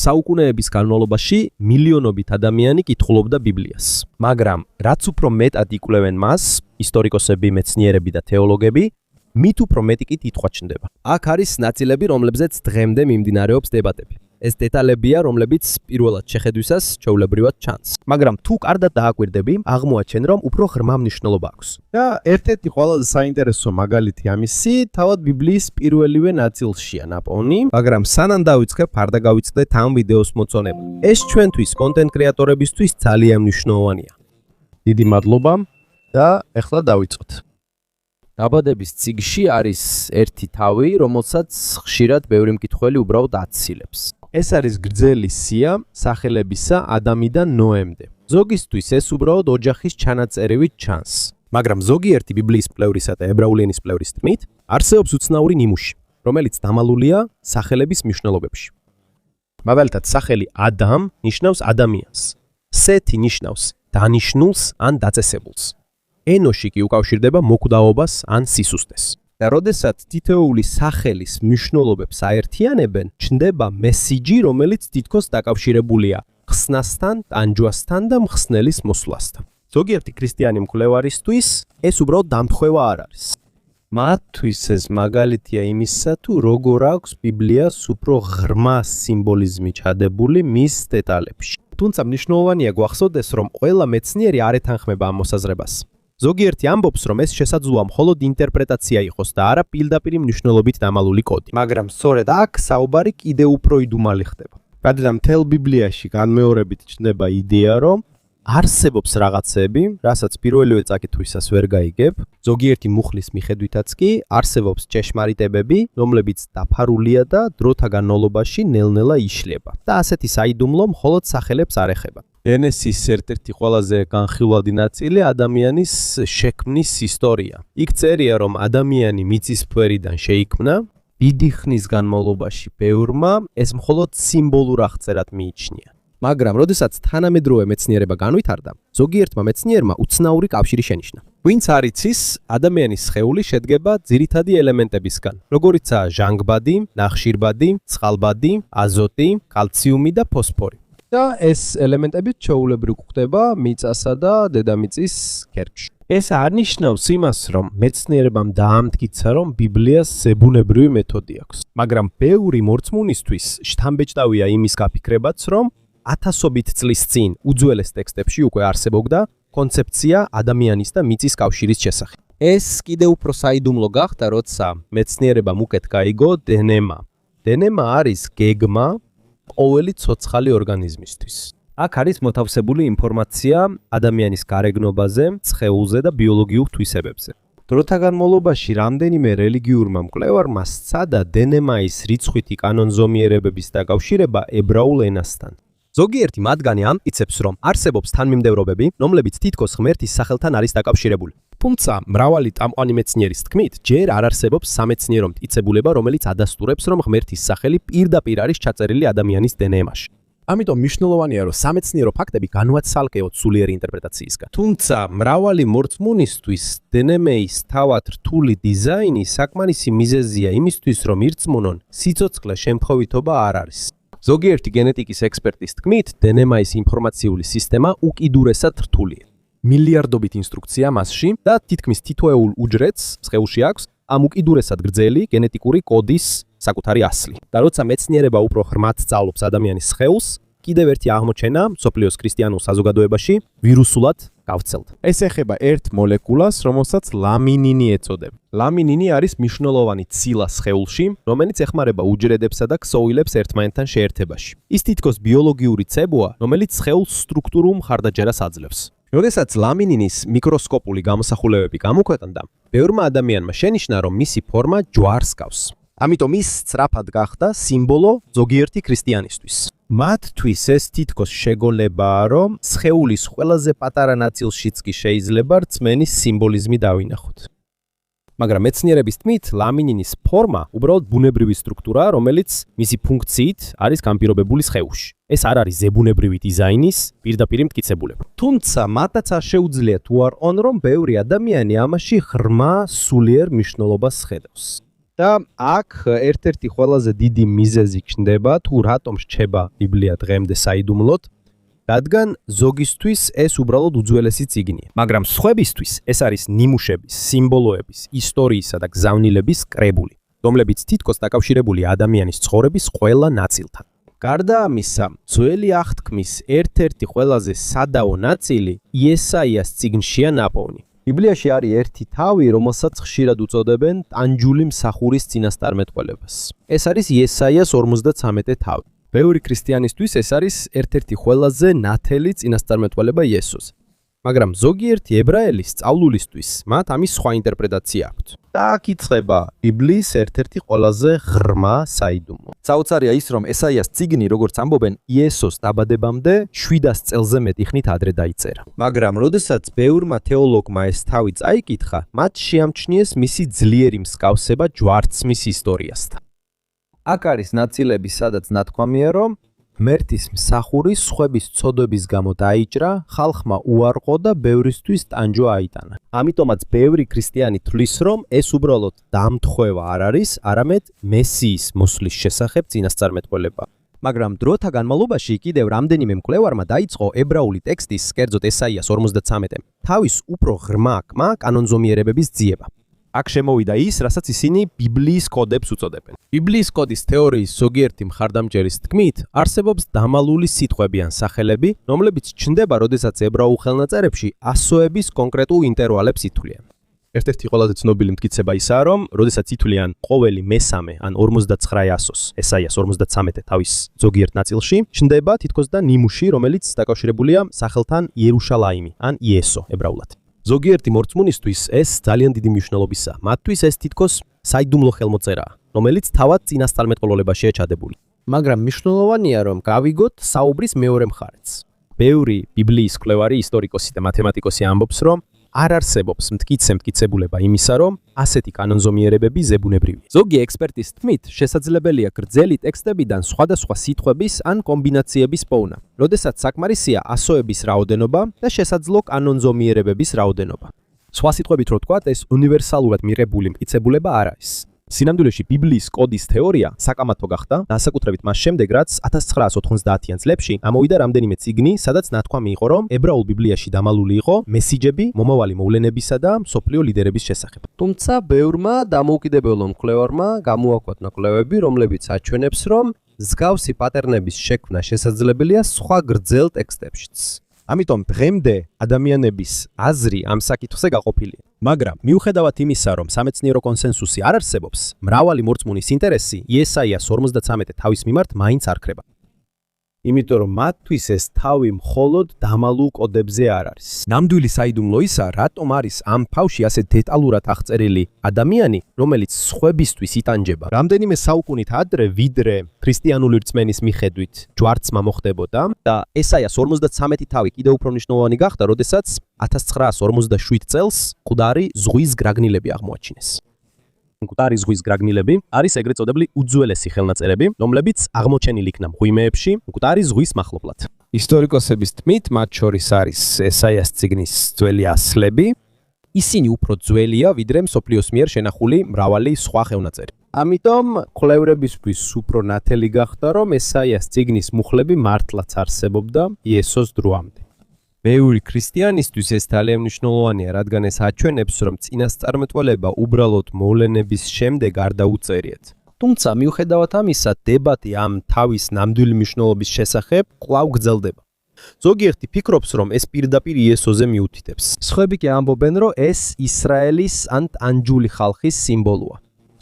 საუკუნეების განმავლობაში მილიონობით ადამიანი კითხულობდა ბიბლიას. მაგრამ რაც უფრო მეტად იკვლევენ მას, ისტორიკოსები, მეცნიერები და თეოლოგები, მით უფრო მეტი კი თითხვა ჩნდება. აქ არის ნაწილები, რომლებზეც დღემდე მიმდინარეობს დებატები. ეს დეტალებია, რომლებიც პირველად შეხედვისას ჩვეულებრივად ჩანს. მაგრამ თუ კარგად დააკვირდები, აღმოაჩენ, რომ უფრო ღრმა მნიშვნელობა აქვს. და ერთ-ერთი ყველაზე საინტერესო მაგალითი ამისი, თავად ბიბლიის პირველივე ნაწილშია ნაპოვნი, მაგრამ სანამ დავიწყებ, არ დავიწყდეთ ამ ვიდეოს მოწონება. ეს ჩვენთვის, კონტენტ კრეატორებისთვის ძალიან მნიშვნელოვანია. დიდი მადლობა და ეხლა დავიწყოთ. დაბადების წიგნში არის ერთი თავი, რომელსაც ხშირად ბევრი მკითხველი უბრალოდ აცილებს. ეს არის გრძელი სია სახელებისა ადამიდან ნოემდე. ზოგისთვის ეს უბრალოდ ოჯახის ჩანაწერივით ჩანს. მაგრამ ზოგიერთი ბიბლიის მკვლევრისა და ებრაული ენის მკვლევრის თქმით, არსებობს უცნაური ნიმუში, რომელიც დამალულია სახელების მნიშვნელობებში. მაგალითად, სახელი ადამ ნიშნავს ადამიანს. სეთი ნიშნავს დანიშნულს ან დაწესებულს. ენოში კი უკავშირდება მოკვდაობას ან სისუსტეს. და როდესაც თითოეული სახელის მნიშვნელობებს აერთიანებენ, ჩნდება მესიჯი, რომელიც თითქოს დაკავშირებულია ხსნასთან, ტანჯვასთან და მხსნელის მოსვლასთან. ზოგიერთი ქრისტიანი მკვლევარისთვის ეს უბრალოდ დამთხვევა არ არის. მათთვის ეს მაგალითია იმისა, თუ როგორ აქვს ბიბლიას უფრო ღრმა სიმბოლიზმი ჩადებული მის დეტალებში. თუმცა მნიშვნელოვანია გვახსოვდეს, რომ ყველა მეცნიერი არ ეთანხმება ამ მოსაზრებას. ზოგიერთი ამბობს, რომ ეს შესაძლოა მხოლოდ ინტერპრეტაცია იყოს და არა პირდაპირ მნიშვნელობით დამალული კოდი. მაგრამ სწორედ აქ საუბარი კიდევ უფრო იდუმალი ხდება. რადგან მთელ ბიბლიაში განმეორებით ჩნდება იდეა, რომ არსებობს რაღაცები, რასაც პირველივე წაკითხვისას ვერ გაიგებ, ზოგიერთი მუხლის მიხედვითაც კი არსებობს ჭეშმარიტებები, რომლებიც დაფარულია და დროთა განმავლობაში ნელ-ნელა იშლება. და ასეთი საიდუმლო მხოლოდ სახელებს არ ეხება. ენესის ერთ-ერთი ყველაზე განხილვადი ნაწილი ადამიანის შექმნის ისტორია. იქ წერია, რომ ადამიანი მიწისქვერიდან შეიქმნა, დიდი ხნის განმავლობაში ბევრმა ეს მხოლოდ სიმბოლურ აღწერად მიიჩნია. მაგრამ როდესაც თანამედროვე მეცნიერება განვითარდა, ზოგიერთმა მეცნიერმა უცნაური კავშირი შენიშნა. ვინც არ იცის, ადამიანის სხეული შედგება ძირითადი ელემენტებისგან, როგორიცაა ჟანგბადი, ნახშირბადი, წყალბადი, აზოტი, კალციუმი და ფოსფორი. და ეს ელემენტები ჩვეულებრივ გვხვდება მიწასა და დედამიწის ქერქში. ეს არნიშნავს იმას, რომ მეცნიერებამ დაამტკიცა, რომ ბიბლიას ზებუნებრივი მეთოდი აქვს. მაგრამ ბევრი მორწმუნისთვის შთამბეჭდავია იმის გაფიქრებაც, რომ ათასობით წლის წინ უძველეს ტექსტებში უკვე არსებობდა კონცეფცია ადამიანის და მიწის კავშირის შესახებ. ეს კიდევ უფრო საიდუმლო გახდა, როცა მეცნიერებამ უკეთ გაიგო დნმ. დნმ არის გეგმა ყოველი ცოცხალი ორგანიზმისთვის. აქ არის მოთავსებული ინფორმაცია ადამიანის გარეგნობაზე, სხეულზე და ბიოლოგიურ თვისებებზე. დროთა განმავლობაში რამდენიმე რელიგიურმა მკვლევარმა სცადა დნმ-ის რიცხვითი კანონზომიერებების დაკავშირება ებრაულ ენასთან. ზოგიერთი მათგანი ამტკიცებს, რომ არსებობს თანმიმდევრობები, რომლებიც თითქოს ღმერთის სახელთან არის დაკავშირებული. თუმცა, მრავალი წამყვანი მეცნიერის თქმით, ჯერ არ არსებობს სამეცნიერო მტკიცებულება, რომელიც ადასტურებს, რომ ღმერთის სახელი პირდაპირ არის ჩაწერილი ადამიანის დნმ-ში. ამიტომ მნიშვნელოვანია, რომ სამეცნიერო ფაქტები განვაცალკეოთ სულიერი ინტერპრეტაციისგან. თუმცა, მრავალი მორწმუნისთვის დნმ-ის თავად რთული დიზაინი საკმარისი მიზეზია იმისთვის, რომ ირწმუნონ, სიცოცხლე შემთხვევითობა არ არის. ზოგიერთი გენეტიკის ექსპერტის თქმით, დნმ-ის ინფორმაციული სისტემა უკიდურესად რთულია. მილიარდობით ინსტრუქცია მასში და თითქმის თითოეულ უჯრედს სხეულში აქვს ამ უკიდურესად გრძელი გენეტიკური კოდის საკუთარი ასლი. და როცა მეცნიერება უფრო ღრმად სწავლობს ადამიანის სხეულს, კიდევ ერთი აღმოჩენა მსოფლიოს ქრისტიანულ საზოგადოებაში ვირუსულად გავცელდა. ეს ეხება ერთ მოლეკულას, რომელსაც ლამინინი ეწოდება. ლამინინი არის მნიშვნელოვანი ცილა სხეულში, რომელიც ეხმარება უჯრედებსა და ქსოვილებს ერთმანეთთან შეერთებაში. ის თითქოს ბიოლოგიური ცებოა, რომელიც სხეულს სტრუქტურულ მხარდაჭერას აძლევს. როდესაც ლამინინის მიკროსკოპული გამოსახულებები გამოქვეყნდა, ბევრმა ადამიანმა შენიშნა, რომ მისი ფორმა ჯვარს გავს. ამიტომ ის სწრაფად გახდა სიმბოლო ზოგიერთი ქრისტიანისთვის. მათთვის ეს თითქოს შეგონებაა, რომ სხეულის ყველაზე პატარა ნაწილშიც კი შეიძლება რწმენის სიმბოლიზმი დავინახოთ. მაგრამ მეცნიერების თქმით, ლამინინის ფორმა უბრალოდ ბუნებრივი სტრუქტურაა, რომელიც მისი ფუნქციით არის განპირობებული სხეულში. ეს არ არის ზებუნებრივი დიზაინის პირდაპირ მტკიცებულება. თუმცა მათაც არ შეუძლიათ უარყონ, რომ ბევრი ადამიანი ამაში ღრმა სულიერ მნიშვნელობას ხედავს. და აქ ერთ-ერთი ყველაზე დიდი მიზეზი ჩნდება თუ რატომ რჩება ბიბლია დღემდე საიდუმლოდ, რადგან ზოგისთვის ეს უბრალოდ უძველესი წიგნია. მაგრამ სხვებისთვის ეს არის ნიმუშების, სიმბოლოების, ისტორიისა და გზავნილების კრებული, რომლებიც თითქოს დაკავშირებულია ადამიანის ცხოვრების ყველა ნაწილთან. გარდა ამისა, ძველი აღთქმის ერთ-ერთი ყველაზე სადაო ნაწილი იესაიას წიგნშია ნაპოვნი. ბიბლიაში არის ერთი თავი, რომელსაც ხშირად უწოდებენ ტანჯული მსახურის წინასწარმეტყველებას. ეს არის იესაიას 53 თავი. ბევრი ქრისტიანისთვის ეს არის ერთ-ერთი ყველაზე ნათელი წინასწარმეტყველება იესოს. მაგრამ ზოგიერთი ებრაელი სწავლულისთვის მათ ამის სხვა ინტერპრეტაცია აქვთ. და აქ იწყება ბიბლიის ერთ-ერთი ყველაზე ღრმა საიდუმლო. საოცარია ის, რომ ესაიას წიგნი, როგორც ამბობენ, იესოს დაბადებამდე 700 წელზე მეტი ხნით ადრე დაიწერა. მაგრამ როდესაც ბევრმა თეოლოგმა ეს თავი წაიკითხა, მათ შეამჩნიეს მისი ძლიერი მსგავსება ჯვარცმის ისტორიასთან. აქ არის ნაწილები, სადაც ნათქვამია, რომ ღმერთის მსახური სხვების ცოდვების გამო დაიჭრა, ხალხმა უარყო და ბევრისთვის ტანჯვა აიტანა. ამიტომაც ბევრი ქრისტიანი თვლის, რომ ეს უბრალოდ დამთხვევა არ არის, არამედ მესიის მოსვლის შესახებ წინასწარმეტყველება. მაგრამ დროთა განმავლობაში კიდევ რამდენიმე მკვლევარმა დაიწყო ებრაული ტექსტის, კერძოდ ესაიას 53-ე, თავის უფრო ღრმა კმა კანონზომიერებების ძიება. აქ შემოვიდა ის, რასაც ისინი ბიბლიის კოდებს უწოდებენ. ბიბლიის კოდის თეორიის ზოგიერთი მხარდამჭერის თქმით, არსებობს დამალული სიტყვები ან სახელები, რომლებიც ჩნდება, როდესაც ებრაულ ხელნაწერებში ასოების კონკრეტულ ინტერვალებს ითვლიან. ერთ-ერთი ყველაზე ცნობილი მტკიცება ისაა, რომ როდესაც ითვლიან ყოველი მესამე ან 49 ასოს, ესაიას 53 თავის ზოგიერთ ნაწილში, ჩნდება თითქოს და ნიმუში, რომელიც დაკავშირებულია სახელთან იერუშალაიმი ან იესო ებრაულად. ზოგიერთი მორწმუნისთვის ეს ძალიან დიდი მნიშვნელობისაა. მათთვის ეს თითქოს საიდუმლო ხელმოწერაა, რომელიც თავად წინასწარმეტყველებაშია ჩადებული. მაგრამ მნიშვნელოვანია, რომ გავიგოთ საუბრის მეორე მხარეც. ბევრი ბიბლიის მკვლევარი, ისტორიკოსი და მათემატიკოსი ამბობს, რომ არ არსებობს მტკიცებულება იმისა, რომ ასეთი კანონზომიერებები ზებუნებრივია. ზოგი ექსპერტის თქმით, შესაძლებელია გრძელი ტექსტებიდან სხვადასხვა სიტყვების ან კომბინაციების პოვნა, როდესაც საკმარისია ასოების რაოდენობა და შესაძლო კანონზომიერებების რაოდენობა. სხვა სიტყვებით რო ვთქვათ, ეს უნივერსალურად მიღებული მტკიცებულება არ არის. სინამდვილეში ბიბლიის კოდის თეორია საკამათო გახდა, განსაკუთრებით მას შემდეგ, რაც 1990-იან წლებში ამოვიდა რამდენიმე წიგნი, სადაც ნათქვამი იყო, რომ ებრაულ ბიბლიაში დამალული იყო მესიჯები მომავალი მოვლენებისა და მსოფლიო ლიდერების შესახებ. თუმცა ბევრმა დამოუკიდებელ მკვლევარმა გამოაქვეყნა კვლევები, რომლებიც აჩვენებს, რომ მსგავსი პატერნების შექმნა შესაძლებელია სხვა გრძელ ტექსტებშიც. ამიტომ დღემდე ადამიანების აზრი ამ საკითხზე გაყოფილია. მაგრამ მიუხედავად იმისა, რომ სამეცნიერო კონსენსუსი არ არსებობს, მრავალი მორწმუნის ინტერესი იესაიას 53 თავის მიმართ მაინც არ ქრება. იმიტომ რომ მათთვის ეს თავი მხოლოდ დამალულ კოდებზე არ არის. ნამდვილი საიდუმლო ისაა, რატომ არის ამ თავში ასე დეტალურად აღწერილი ადამიანი, რომელიც სხვებისთვის იტანჯება. რამდენიმე საუკუნით ადრე, ვიდრე ქრისტიანული რწმენის მიხედვით ჯვარცმა მოხდებოდა და ესაიას 53 თავი კიდევ უფრო მნიშვნელოვანი გახდა, როდესაც 1947 წელს მკვდარი ზღვის გრაგნილები აღმოაჩინეს. მკვდარი ზღვის გრაგნილები არის ეგრეთ წოდებული უძველესი ხელნაწერები, რომლებიც აღმოჩენილი იქნა მღვიმეებში მკვდარი ზღვის მახლობლად. ისტორიკოსების თქმით, მათ შორის არის ესაიას წიგნის ძველი ასლები. ისინი უფრო ძველია, ვიდრე მსოფლიოს მიერ შენახული მრავალი სხვა ხელნაწერი. ამიტომ მკვლევრებისთვის უფრო ნათელი გახდა, რომ ესაიას წიგნის მუხლები მართლაც არსებობდა იესოს დროამდე. ბევრი ქრისტიანისთვის ეს ძალიან მნიშვნელოვანია, რადგან ეს აჩვენებს, რომ წინასწარმეტყველება უბრალოდ მოვლენების შემდეგ არ დაუწერიათ. თუმცა მიუხედავად ამისა, დებატი ამ თავის ნამდვილი მნიშვნელობის შესახებ კვლავ გრძელდება. ზოგიერთი ფიქრობს, რომ ეს პირდაპირ იესოზე მიუთითებს. სხვები კი ამბობენ, რომ ეს ისრაელის ან ტანჯული ხალხის სიმბოლოა.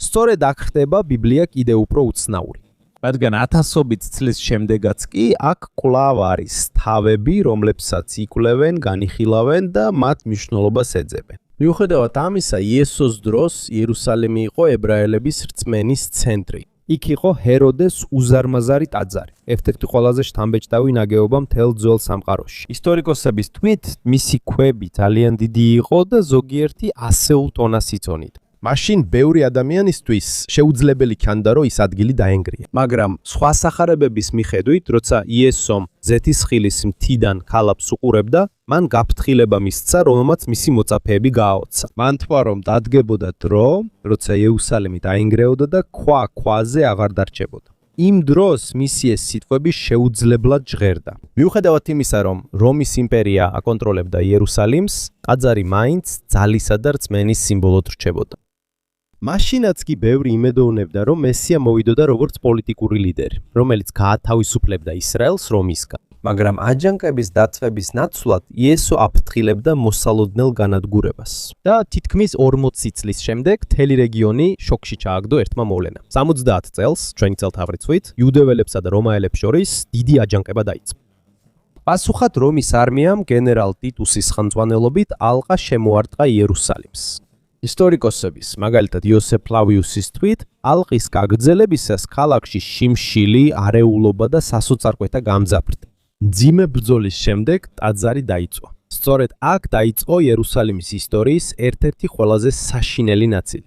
სწორედ აქ ხდება ბიბლია კიდევ უფრო უცნაური. რადგან ათასობით წლის შემდეგაც კი აქ კვლავ არის თავები, რომლებსაც იკვლევენ, განიხილავენ და მათ მნიშვნელობას ეძებენ. მიუხედავად ამისა, იესოს დროს იერუსალიმი იყო ებრაელების რწმენის ცენტრი. იქ იყო ჰეროდეს უზარმაზარი ტაძარი, ერთ-ერთი ყველაზე შთამბეჭდავი ნაგებობა მთელ ძველ სამყაროში. ისტორიკოსების თქმით, მისი ქვები ძალიან დიდი იყო და ზოგიერთი 100 ტონას იწონიდა. მაშინ ბევრი ადამიანისთვის შეუძლებელი ჩანდა, რომ ის ადგილი დაენგრია. მაგრამ სხვა სახარებების მიხედვით, როცა იესომ ზეთისხილის მთიდან ქალებს უყურებდა, მან გაფრთხილება მისცა, რომელმაც მისი მოწაფეები გააოცა. მან თქვა, რომ დადგებოდა დრო, როცა იერუსალიმი დაინგრეოდა და ქვაზე აღარ დარჩებოდა. იმ დროს მისი ეს სიტყვები შეუძლებლად ჟღერდა. მიუხედავად იმისა, რომ რომის იმპერია აკონტროლებდა იერუსალიმს, ტაძარი მაინც ძალისა და რწმენის სიმბოლოდ რჩებოდა. მაშინაც კი ბევრი იმედოვნებდა, რომ მესია მოვიდოდა როგორც პოლიტიკური ლიდერი, რომელიც გაათავისუფლებდა ისრაელს რომისგან. მაგრამ აჯანყების დაწვების ნაცვლად იესო აფრთხილებდა მოსალოდნელ განადგურებას. და თითქმის 40 წლის შემდეგ მთელი რეგიონი შოკში ჩააგდო ერთმა მოვლენამ. 70 წელს, ჩვენი წელთაღრიცხვით, იუდეველებსა და რომაელებს შორის დიდი აჯანყება დაიწყო. პასუხად რომის არმიამ გენერალ ტიტუსის ხელმძღვანელობით ალყა შემოარტყა იერუსალიმს. ისტორიკოსების, მაგალითად იოსებ ფლავიუსის თვით, ალყის გაგრძელებისას ქალაქში შიმშილი, არეულობა და სასოწარკვეთა გამძაფრდა. მძიმე ბრძოლის შემდეგ ტაძარი დაიწვა. სწორედ აქ დაიწყო იერუსალიმის ისტორიის ერთ-ერთი ყველაზე საშინელი ნაწილი.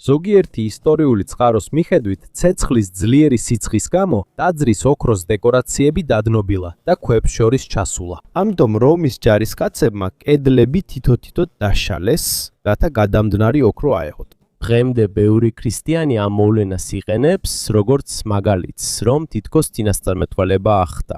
ზოგიერთი ისტორიული წყაროს მიხედვით, ცეცხლის ძლიერი სიცხის გამო ტაძრის ოქროს დეკორაციები დადნობილა და ქვებს შორის ჩასულა. ამიტომ რომის ჯარისკაცებმა კედლები თითო-თითო დაშალეს, რათა გადამდნარი ოქრო აეღოთ. დღემდე ბევრი ქრისტიანი ამ მოვლენას იყენებს, როგორც მაგალითს, რომ თითქოს წინასწარმეტყველება ახდა.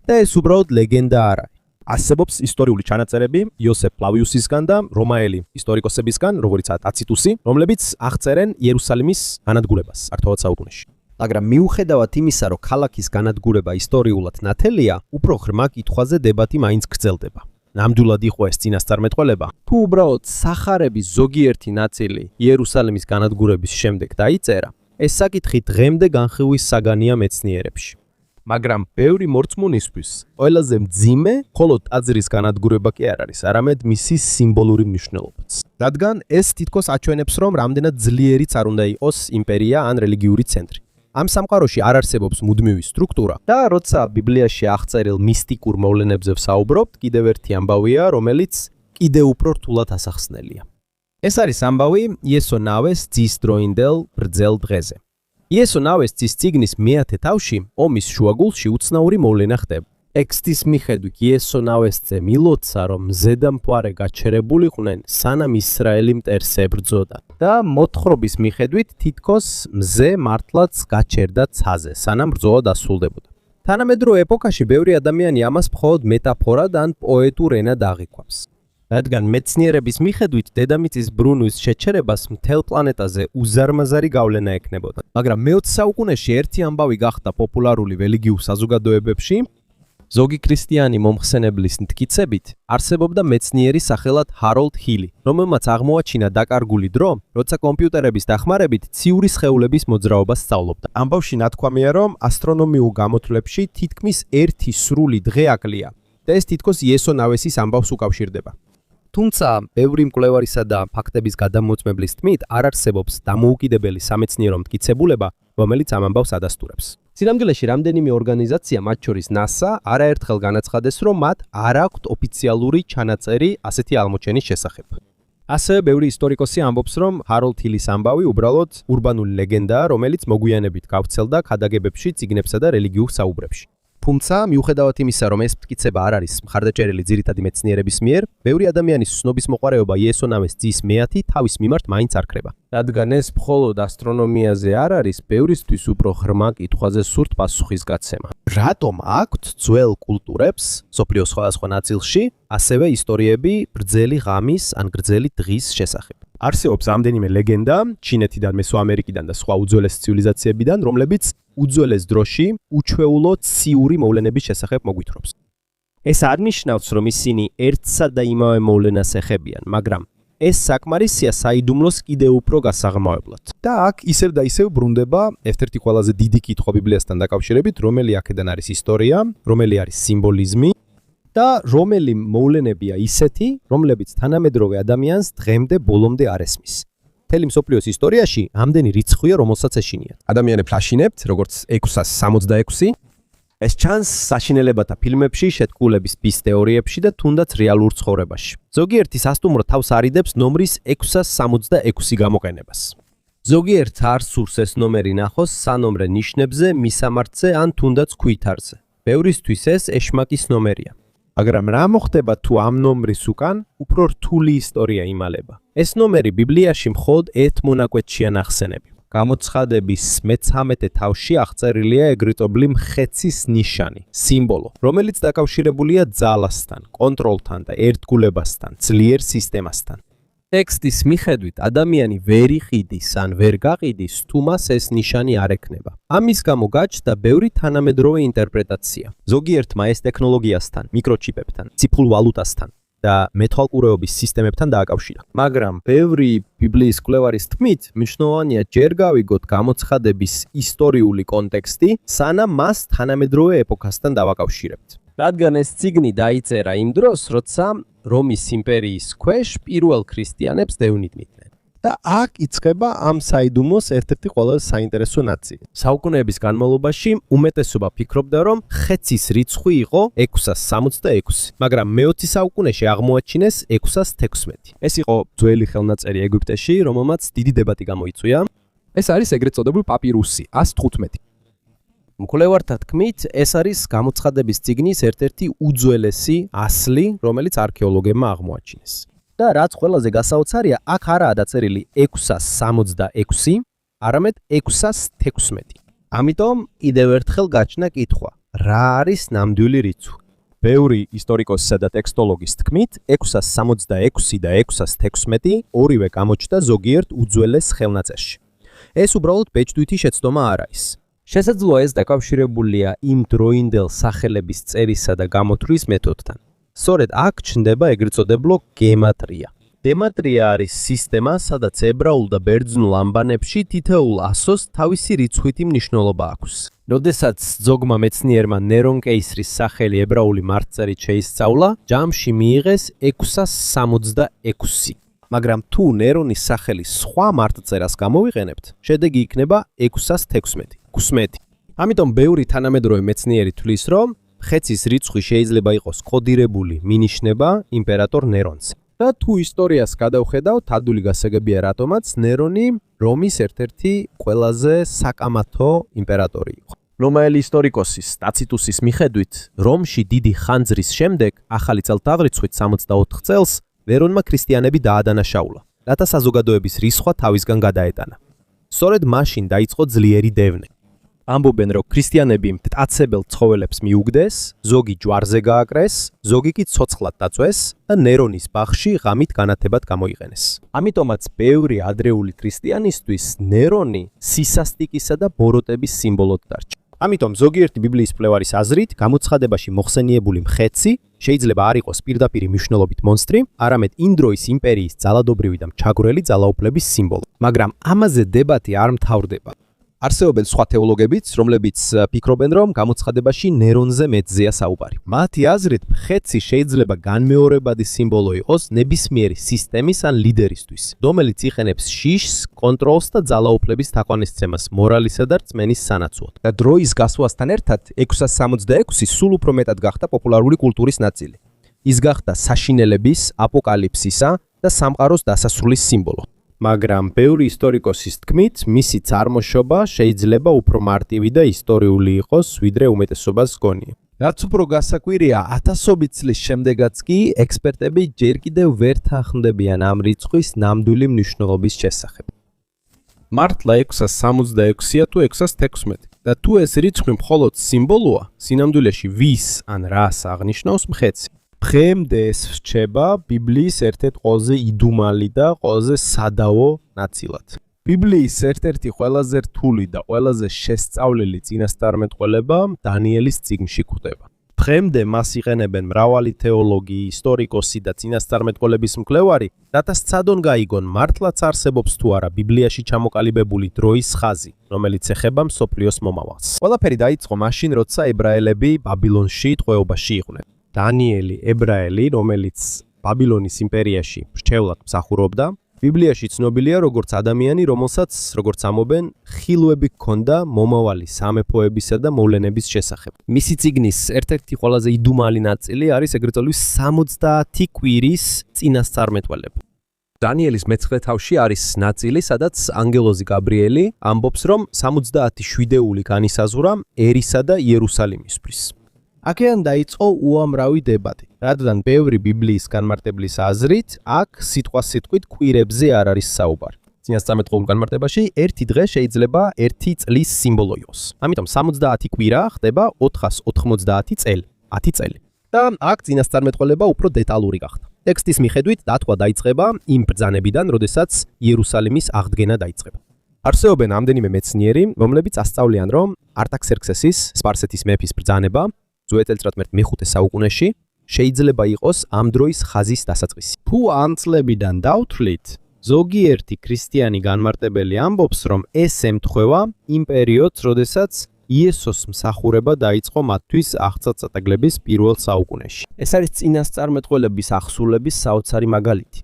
და ეს უბრალოდ ლეგენდა არ არის. არსებობს ისტორიული ჩანაწერები იოსებ ფლავიუსისგან და რომაელი ისტორიკოსებისგან, როგორიცაა ტაციტუსი, რომლებიც აღწერენ იერუსალიმის განადგურებას 1 საუკუნეში. მაგრამ მიუხედავად იმისა, რომ ქალაქის განადგურება ისტორიულად ნათელია, უფრო ღრმა კითხვაზე დებატი მაინც გრძელდება. ნამდვილად იყო ეს წინასწარმეტყველება? თუ უბრალოდ სახარების ზოგიერთი ნაწილი იერუსალიმის განადგურების შემდეგ დაიწერა, ეს საკითხი დღემდე განხილვის საგანია მეცნიერებში. მაგრამ ბევრი მორწმუნისთვის ყველაზე მძიმე მხოლოდ ტაძრის განადგურება კი არ არის, არამედ მისი სიმბოლური მნიშვნელობაც. რადგან ეს თითქოს აჩვენებს, რომ რამდენად ძლიერიც არ უნდა იყოს იმპერია ან რელიგიური ცენტრი. ამ სამყაროში არ არსებობს მუდმივი სტრუქტურა და როცა ბიბლიაში აღწერილ მისტიკურ მოვლენებზე ვსაუბრობთ, კიდევ ერთი ამბავია, რომელიც კიდევ უფრო რთულად ასახსნელია. ეს არის ამბავი იესო ნავეს ძის დროინდელ ბრძელ დღეზე. იესო ნავეს ძის წიგნის მე-10 თავში ომის შუაგულში უცნაური მოვლენა ხდება. ტექსტის მიხედვით იესო ნავესზე მილოცა, რომ ზედამფარე გაჩერებულიყვნენ, სანამ ისრაელი მტერს ებრძოდა. და მოთხრობის მიხედვით თითქოს მზე მართლაც გაჩერდა ცაზე, სანამ ბრძოლა დასრულდებოდა. თანამედროვე ეპოქაში ბევრი ადამიანი ამას მხოლოდ მეტაფორად ან პოეტურ ენად აღიქვამს. რადგან მეცნიერების მიხედვით დედამიწის ბრუნვის შეჩერებას მთელ პლანეტაზე უზარმაზარი გავლენა ექნებოდა. მაგრამ მე-20 საუკუნეში ერთი ამბავი გახდა პოპულარული რელიგიურ საზოგადოებებში. ზოგი ქრისტიანი მომხსენებლის მტკიცებით, არსებობდა მეცნიერი სახელად ჰაროლდ ჰილი, რომელმაც აღმოაჩინა დაკარგული დრო, როცა კომპიუტერების დახმარებით ციური სხეულების მოძრაობას სწავლობდა. ამბავში ნათქვამია, რომ ასტრონომიულ გამოთვლებში თითქმის ერთი სრული დღე აკლია და ეს თითქოს იესო ნავესის ამბავს უკავშირდება. თუმცა, ბევრი მკვლევარისა და ფაქტების გადამოწმებლის თქმით, არ არსებობს დამოუკიდებელი სამეცნიერო მტკიცებულება, რომელიც ამ ამბავს ადასტურებს. სინამდვილეში რამდენიმე ორგანიზაცია, მათ შორის NASA, არაერთხელ განაცხადეს, რომ მათ არ აქვთ ოფიციალური ჩანაწერი ასეთი აღმოჩენის შესახებ. ასევე ბევრი ისტორიკოსი ამბობს, რომ ჰაროლდ ჰილის ამბავი უბრალოდ ურბანული ლეგენდაა, რომელიც მოგვიანებით გავრცელდა ქადაგებებში, წიგნებსა და რელიგიურ საუბრებში. თუმცა, მიუხედავად იმისა, რომ ეს მტკიცება არ არის მხარდაჭერილი ძირითადი მეცნიერების მიერ, ბევრი ადამიანის ცნობის მოყარეობა იესო ნავეს ძის მე-10 თავის მიმართ მაინც არ ქრება. რადგან ეს მხოლოდ ასტრონომიაზე არ არის, ბევრისთვის უფრო ღრმა კითხვაზე სურთ პასუხის გაცემა. რატომ აქვთ ძველ კულტურებს, მსოფლიოს სხვადასხვა ნაწილში, ასევე ისტორიები ბრძელი ღამის ან გრძელი დღის შესახებ? არსებობს ამდენიმე ლეგენდა ჩინეთიდან, მესოამერიკიდან და სხვა უძველეს ცივილიზაციებიდან, რომლებიც უძველეს დროში უჩვეულო ციური მოვლენების შესახებ მოგვითხრობს. ეს არ ნიშნავს, რომ ისინი ერთსა და იმავე მოვლენას ეხებიან, მაგრამ ეს საკმარისია საიდუმლოს კიდევ უფრო გასაღმავებლად. და აქ ისევ და ისევ ბრუნდება ერთ-ერთი ყველაზე დიდი კითხვა ბიბლიასთან დაკავშირებით, რომელი აქედან არის ისტორია, რომელი არის სიმბოლიზმი და რომელი მოვლენებია ისეთი, რომლებიც თანამედროვე ადამიანს დღემდე ბოლომდე არ ესმის. მთელი მსოფლიოს ისტორიაში ამდენი რიცხვია, რომელსაც ეშინიათ. ადამიანებს აშინებთ, როგორც 666 ეს ჩანს საშინელებათა ფილმებში, შეთქმულების ბის თეორიებში და თუნდაც რეალურ ცხოვრებაში. ზოგიერთი სასტუმრო თავს არიდებს ნომრის 666 გამოყენებას. ზოგიერთ არ სურს ეს ნომერი ნახოს სანომრე ნიშნებზე, მისამართზე ან თუნდაც ქვითარზე. ბევრისთვის ეს ეშმაკის ნომერია. მაგრამ რა მოხდება თუ ამ ნომრის უკან უფრო რთული ისტორია იმალება? ეს ნომერი ბიბლიაში მხოლოდ ერთ მონაკვეთშია ნახსენები. გამოცხადების მე-13 თავში აღწერილია ეგრიტობლი მხეცის ნიშანი, სიმბოლო, რომელიც დაკავშირებულია ძალასთან, კონტროლთან და ერთგულებასთან, ძლიერ სისტემასთან. ტექსტის მიხედვით ადამიანი ვერ იყიდის ან ვერ გაყიდის, თუ მას ეს ნიშანი არ ექნება. ამის გამო გაჩნდა ბევრი თანამედროვე ინტერპრეტაცია. ზოგიერთმა ეს ტექნოლოგიასთან, მიკროჩიპებთან, ციფრულ ვალუტასთან და მეთვალყურეობის სისტემებთან დააკავშირა. მაგრამ ბევრი ბიბლიის კვლევარის თქმით, მნიშვნელოვანია ჯერ გავიგოთ გამოცხადების ისტორიული კონტექსტი, სანამ მას თანამედროვე ეპოქასთან დავაკავშირებთ. რადგან ეს წიგნი დაიწერა იმ დროს, როცა რომის იმპერიის ქვეშ პირველ ქრისტიანებს დევნიდნენ. და აქ იწყება ამ საიდუმლოს ერთ-ერთი ყველაზე საინტერესო ნაწილი. საუკუნეების განმავლობაში უმეტესობა ფიქრობდა, რომ ხეცის რიცხვი იყო 666, მაგრამ მე-20 საუკუნეში აღმოაჩინეს 616. ეს იყო ძველი ხელნაწერი ეგვიპტეში, რომელმაც დიდი დებატი გამოიწვია. ეს არის ეგრეთ წოდებული პაპირუსი 115. მკვლევართა თქმით, ეს არის გამოცხადების წიგნის ერთ-ერთი უძველესი ასლი, რომელიც არქეოლოგებმა აღმოაჩინეს. და რაც ყველაზე გასაოცარია, აქ არაა დაწერილი 666, არამედ 616. ამიტომ კიდევ ერთხელ გაჩნდა კითხვა, რა არის ნამდვილი რიცხვი? ბევრი ისტორიკოსისა და ტექსტოლოგის თქმით, 666 და 616 ორივე გამოჩნდა ზოგიერთ უძველეს ხელნაწერში. ეს უბრალოდ ბეჭდვითი შეცდომა არ არის. შესაძლოა ეს დაკავშირებულია იმ დროინდელ სახელების წერისა და გამოთვლის მეთოდთან. სწორედ აქ ჩნდება ეგრეთ წოდებულო გემატრია. გემატრია არის სისტემა, სადაც ებრაულ და ბერძნულ ანბანებში თითოეულ ასოს თავისი რიცხვითი მნიშვნელობა აქვს. როდესაც ზოგმა მეცნიერმა ნერონ კეისრის სახელი ებრაული მარტწერით შეისწავლა, ჯამში მიიღეს 666. მაგრამ თუ ნერონის სახელის სხვა მარტწერას გამოვიყენებთ, შედეგი იქნება 616. ამიტომ ბევრი თანამედროვე მეცნიერი თვლის, რომ ხეცის რიცხვი შეიძლება იყოს კოდირებული მინიშნება იმპერატორ ნერონს. და თუ ისტორიას გადავხედავთ, ადვილი გასაგებია რატომაც ნერონი რომის ერთ-ერთი ყველაზე საკამათო იმპერატორი იყო. რომაელი ისტორიკოსის ტაციტუსის მიხედვით, რომში დიდი ხანძრის შემდეგ, ახალი წელთაღრიცხვით 64 წელს, ნერონმა ქრისტიანები დაადანაშაულა, რათა საზოგადოების რისხვა თავისგან გადაეტანა. სწორედ მაშინ დაიწყო ძლიერი დევნე. ამბობენ, რომ ქრისტიანები მტაცებელ ცხოველებს მიუგდეს, ზოგი ჯვარზე გააკრეს, ზოგი კი ცოცხლად დაწვეს და ნერონის ბაღში ღამით განათებად გამოიყენეს. ამიტომაც ბევრი ადრეული ქრისტიანისთვის ნერონი სისასტიკისა და ბოროტების სიმბოლოდ დარჩა. ამიტომ ზოგიერთი ბიბლიის მკვლევარის აზრით, გამოცხადებაში მოხსენიებული მხეცი შეიძლება არ იყოს პირდაპირი მნიშვნელობით მონსტრი, არამედ იმ დროის იმპერიის ძალადობრივი და მჩაგვრელი ძალაუფლების სიმბოლო. მაგრამ ამაზე დებატი არ მთავრდება. არსებობენ სხვა თეოლოგებიც, რომლებიც ფიქრობენ, რომ გამოცხადებაში ნერონზე მეტზეა საუბარი. მათი აზრით, მხეცი შეიძლება განმეორებადი სიმბოლო იყოს ნებისმიერი სისტემის ან ლიდერისთვის, რომელიც იყენებს შიშს, კონტროლს და ძალაუფლების თაყვანისცემას მორალისა და რწმენის სანაცვლოდ. და დროის გასვლასთან ერთად 666 სულ უფრო მეტად გახდა პოპულარული კულტურის ნაწილი. ის გახდა საშინელების, აპოკალიფსისა და სამყაროს დასასრულის სიმბოლო. მაგრამ ბევრი ისტორიკოსის თქმით, მისი წარმოშობა შეიძლება უფრო მარტივი და ისტორიული იყოს, ვიდრე უმეტესობას გონია. რაც უფრო გასაკვირია, ათასობით წლის შემდეგაც კი ექსპერტები ჯერ კიდევ ვერ თანხმდებიან ამ რიცხვის ნამდვილი მნიშვნელობის შესახებ. მართლა 666-ია თუ 616? და თუ ეს რიცხვი მხოლოდ სიმბოლოა, სინამდვილეში ვის ან რას აღნიშნავს მხეცი? დღემდე ეს რჩება ბიბლიის ერთ-ერთ ყველაზე იდუმალი და ყველაზე სადავო ნაწილად. ბიბლიის ერთ-ერთი ყველაზე რთული და ყველაზე შესწავლილი წინასწარმეტყველება დანიელის წიგნში გვხვდება. დღემდე მას იყენებენ მრავალი თეოლოგი, ისტორიკოსი და წინასწარმეტყველების მკვლევარი, რათა სცადონ გაიგონ მართლაც არსებობს თუ არა ბიბლიაში ჩამოყალიბებული დროის ხაზი, რომელიც ეხება მსოფლიოს მომავალს. ყველაფერი დაიწყო მაშინ, როცა ებრაელები ბაბილონში ტყვეობაში იყვნენ. დანიელი ებრაელი, რომელიც ბაბილონის იმპერიაში მრჩევლად მსახურობდა, ბიბლიაში ცნობილია როგორც ადამიანი, რომელსაც, როგორც ამობენ, ხილვები ჰქონდა მომავალი სამეფოებისა და მოვლენების შესახებ. მისი წიგნის ერთ-ერთი ყველაზე იდუმალი ნაწილი არის ეგრეთ წოდებული 70 კვირის წინასწარმეტყველება. დანიელის მე-9 თავში არის ნაწილი, სადაც ანგელოზი გაბრიელი ამბობს, რომ 70 შვიდეული განისაზღვრა ერისა და იერუსალიმისთვის. აქედან დაიწყო უამრავი დებატი, რადგან ბევრი ბიბლიის განმარტებლის აზრით, აქ სიტყვასიტყვით კვირებზე არ არის საუბარი. წინასწარმეტყველურ განმარტებაში ერთი დღე შეიძლება ერთი წლის სიმბოლო იყოს. ამიტომ 70 კვირა ხდება 490 წელი, 10 წელი. და აქ წინასწარმეტყველება უფრო დეტალური გახდა. ტექსტის მიხედვით დათვა დაიწყება იმ ბრძანებიდან, როდესაც იერუსალიმის აღდგენა დაიწყება. არსებობენ ამდენიმე მეცნიერი, რომლებიც ასწავლიან, რომ არტაქსერქსესის, სპარსეთის მეფის ბრძანება ძვ.წ. მე-5 საუკუნეში შეიძლება იყოს ამ დროის ხაზის დასაწყისი. თუ ამ წლებიდან დავთვლით, ზოგიერთი ქრისტიანი განმარტებელი ამბობს, რომ ეს ემთხვევა იმ პერიოდს, როდესაც იესოს მსახურება დაიწყო მათთვის აღწაწატებლების პირველ საუკუნეში. ეს არის წინასწარმეტყველების ახსულების საოცარი მაგალითი.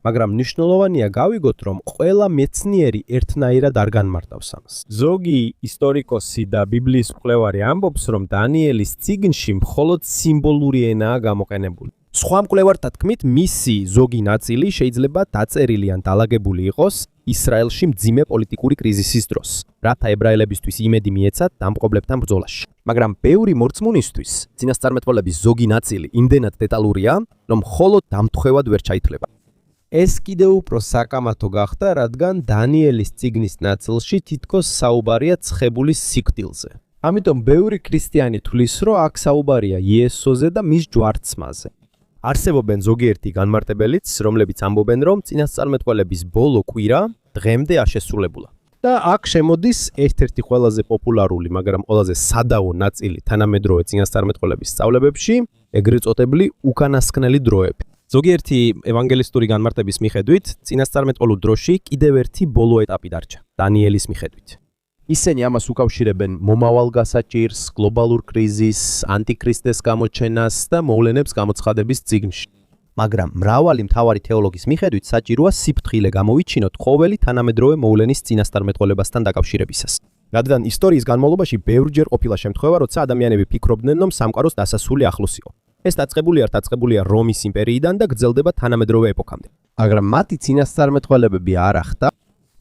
მაგრამ მნიშვნელოვანია გავიგოთ, რომ ყველა მეცნიერი ერთნაირად არ განმარტავს ამას. ზოგი ისტორიკოსი და ბიბლიის მკვლევარი ამბობს, რომ დანიელის წიგნში მხოლოდ სიმბოლური ენაა გამოყენებული. სხვა მკვლევართა თქმით, მისი ზოგი ნაწილი შეიძლება დაწერილი ან დალაგებული იყოს ისრაელში მძიმე პოლიტიკური კრიზისის დროს, რათა ებრაელებისთვის იმედი მიეცათ დამპყრობლებთან ბრძოლაში. მაგრამ ბევრი მორწმუნისთვის წინასწარმეტყველების ზოგი ნაწილი იმდენად დეტალურია, რომ მხოლოდ დამთხვევად ვერ ჩაითვლება. ეს კიდევ უფრო საკამათო გახდა, რადგან დანიელის წიგნის ნაწილში თითქოს საუბარია ცხებულის სიკვდილზე. ამიტომ ბევრი ქრისტიანი თვლის, რომ აქ საუბარია იესოზე და მის ჯვარცმაზე. არსებობენ ზოგიერთი განმარტებელიც, რომლებიც ამბობენ, რომ წინასწარმეტყველების ბოლო კვირა დღემდე არ შესრულებულა. და აქ შემოდის ერთ-ერთი ყველაზე პოპულარული, მაგრამ ყველაზე სადავო ნაწილი თანამედროვე წინასწარმეტყველების სწავლებებში, ეგრეთ წოდებული უკანასკნელი დროები. ზოგიერთი ევანგელისტური განმარტების მიხედვით, წინასწარმეტყველურ დროში კიდევ ერთი ბოლო ეტაპი დარჩა, დანიელის მიხედვით. ისინი ამას უკავშირებენ მომავალ გასაჭირს, გლობალურ კრიზისს, ანტიქრისტეს გამოჩენას და მოვლენებს გამოცხადების წიგნში. მაგრამ მრავალი მთავარი თეოლოგის მიხედვით საჭიროა სიფრთხილე გამოვიჩინოთ ყოველი თანამედროვე მოვლენის წინასწარმეტყველებასთან დაკავშირებისას. რადგან ისტორიის განმავლობაში ბევრჯერ ყოფილა შემთხვევა, როცა ადამიანები ფიქრობდნენ, რომ სამყაროს დასასრული ახლოს იყო. ეს დაწყებულია რომის იმპერიიდან და გრძელდება თანამედროვე ეპოქამდე. მაგრამ მათი წინასწარმეტყველებები არ ახდა.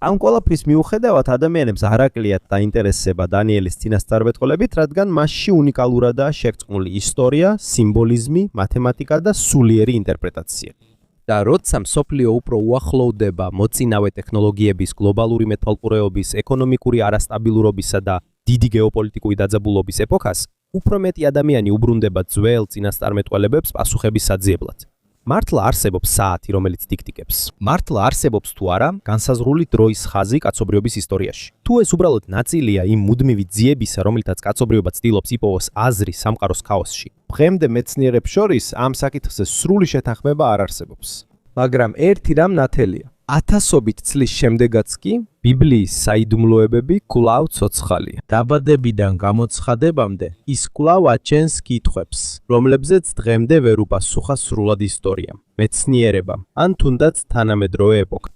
ამ ყველაფრის მიუხედავად ადამიანებს არ აკლიათ დაინტერესება დანიელის წინასწარმეტყველებით, რადგან მასში უნიკალურადაა შერწყმული ისტორია, სიმბოლიზმი, მათემატიკა და სულიერი ინტერპრეტაცია. და როცა მსოფლიო უფრო უახლოვდება მოწინავე ტექნოლოგიების, გლობალური მეთვალყურეობის, ეკონომიკური არასტაბილურობისა და დიდი გეოპოლიტიკური დაძაბულობის ეპოქას, უფრო მეტი ადამიანი უბრუნდება ძველ წინასწარმეტყველებებს პასუხების საძიებლად. მართლა არსებობს საათი, რომელიც დიქტიკებს. მართლა არსებობს თუ არა განსაზღვრული დროის ხაზი კაცობრიობის ისტორიაში. თუ ეს უბრალოდ ნაწილია იმ მუდმივი ძიებისა, რომელთაც კაცობრიობა ცდილობს იპოვოს აზრი სამყაროს ქაოსში. დღემდე მეცნიერებს შორის ამ საკითხზე სრული შეთანხმება არ არსებობს. მაგრამ ერთი რამ ნათელია. 1000ობით წლის შემდეგაც კი ბიბლიის საიდუმლოებები კვლავ ცოცხალია. დაბადებიდან გამოცხადებამდე ის კვლავ აჩენს კითხვებს, რომლებზეც დღემდე ვერ უპასუხა სრულად ისტორიამ, მეცნიერებამ, ან თუნდაც თანამედროვე ეპოქამ.